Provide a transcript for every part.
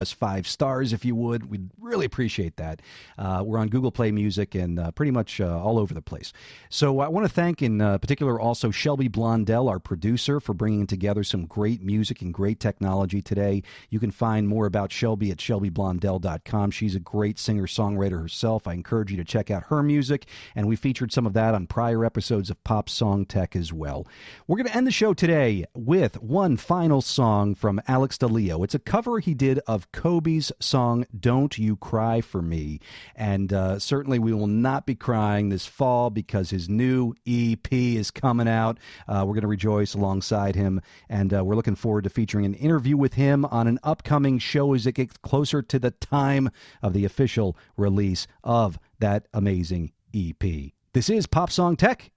us 5 stars if you would. We'd really appreciate that. We're on Google Play Music and pretty much all over the place. So I want to thank in particular also Shelby Blondell, our producer, for bringing together some great music and great technology today. You can find more about Shelby at shelbyblondell.com. She's a great singer-songwriter herself. I encourage you to check out her music, and we featured some of that on prior episodes of Pop Song Tech as well. We're going to end the show today with one final song from Alex DeLeo. It's a cover he did of Kobe's song, Don't You Cry For Me. And certainly we will not be crying this fall because his new EP is coming out. We're going to rejoice alongside him, and we're looking forward to featuring an interview with him on an upcoming show as it gets closer to the time of the official release of that amazing EP. This is Pop Song Tech.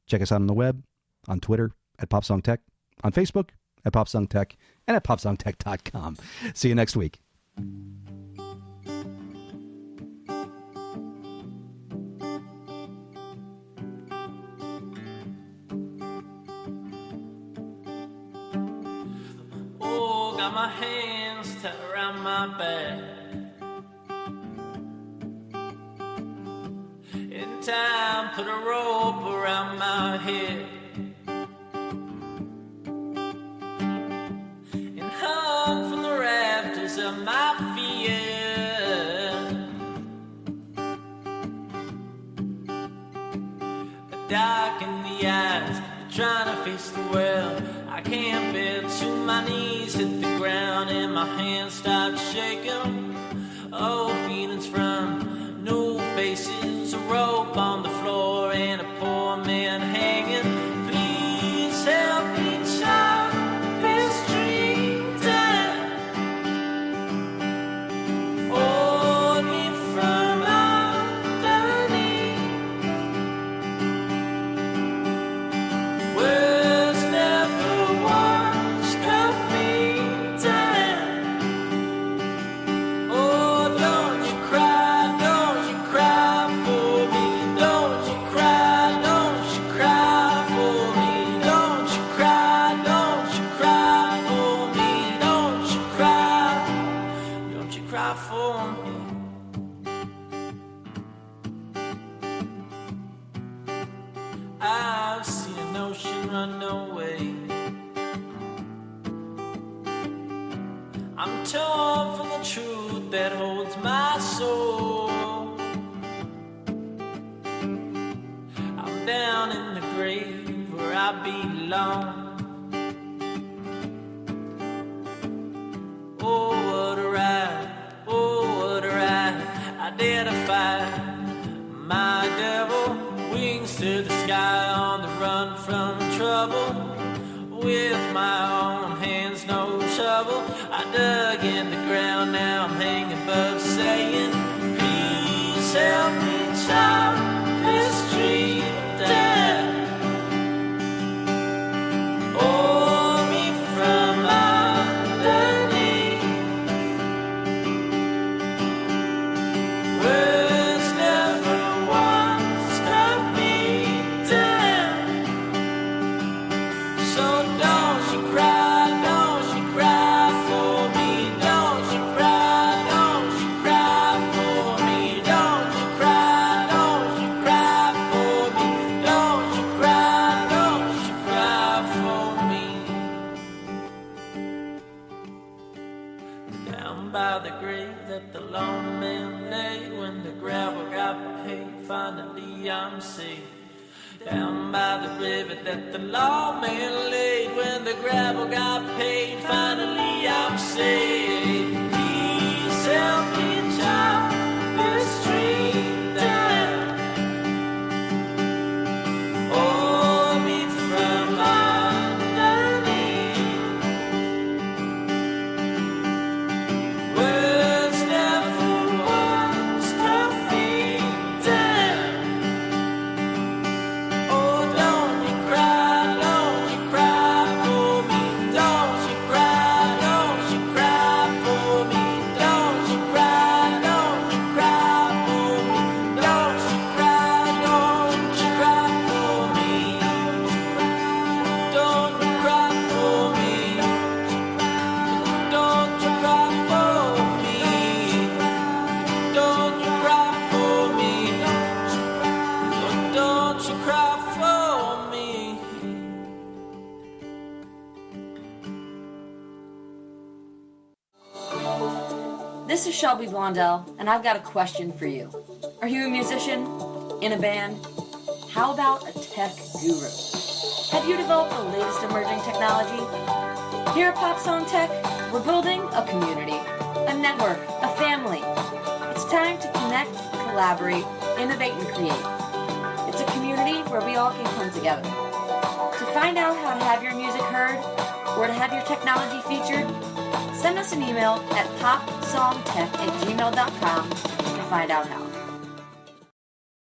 Check us out on the web, on Twitter at Pop Song Tech, on Facebook at Pop Song Tech, and at popsongtech.com. See you next week. Oh, got my hands tied around my back. In time, put a rope around my head. Hung from the rafters of my fear. Dark in the eyes, trying to face the world. I can't bear to my knees hit the ground and my hands start shaking. Oh, feelings from new faces, a rope on the floor and a poor man hanging. Please help me, child. I've seen an ocean run away. I'm torn from the truth that holds my soul. I'm down in the grave where I belong. Oh, what a ride, oh, what a ride. I dare to fight my devil. Wings to the sky on the run from trouble. With my own hands, no trouble. I dug in the ground, now I'm hanging above saying, please help me chop this tree down. Hold me from underneath. Words never once cut me down. So don't you cry, don't you cry for me. Don't you cry, don't you cry for me. Don't you cry, don't you cry for me. Don't you cry, don't you cry for me. Down by the grave that the lone man lay, when the gravel got paid, finally I'm saved. Down by the river that the lawman laid, when the gravel got paid, finally I'm saved. Please help me chop this tree down. Hold me from underneath. Words never once cut me down. Oh, don't you cry for me. Don't you cry This is Shelby Blondell, and I've got a question for you. Are you a musician? In a band? How about a tech guru? Have you developed the latest emerging technology? Here at Pop Song Tech, we're building a community, a network, a family. It's time to connect, collaborate, innovate, and create. It's a community where we all can come together. To find out how to have your music heard or to have your technology featured, send us an email at popsongtech@gmail.com to find out how.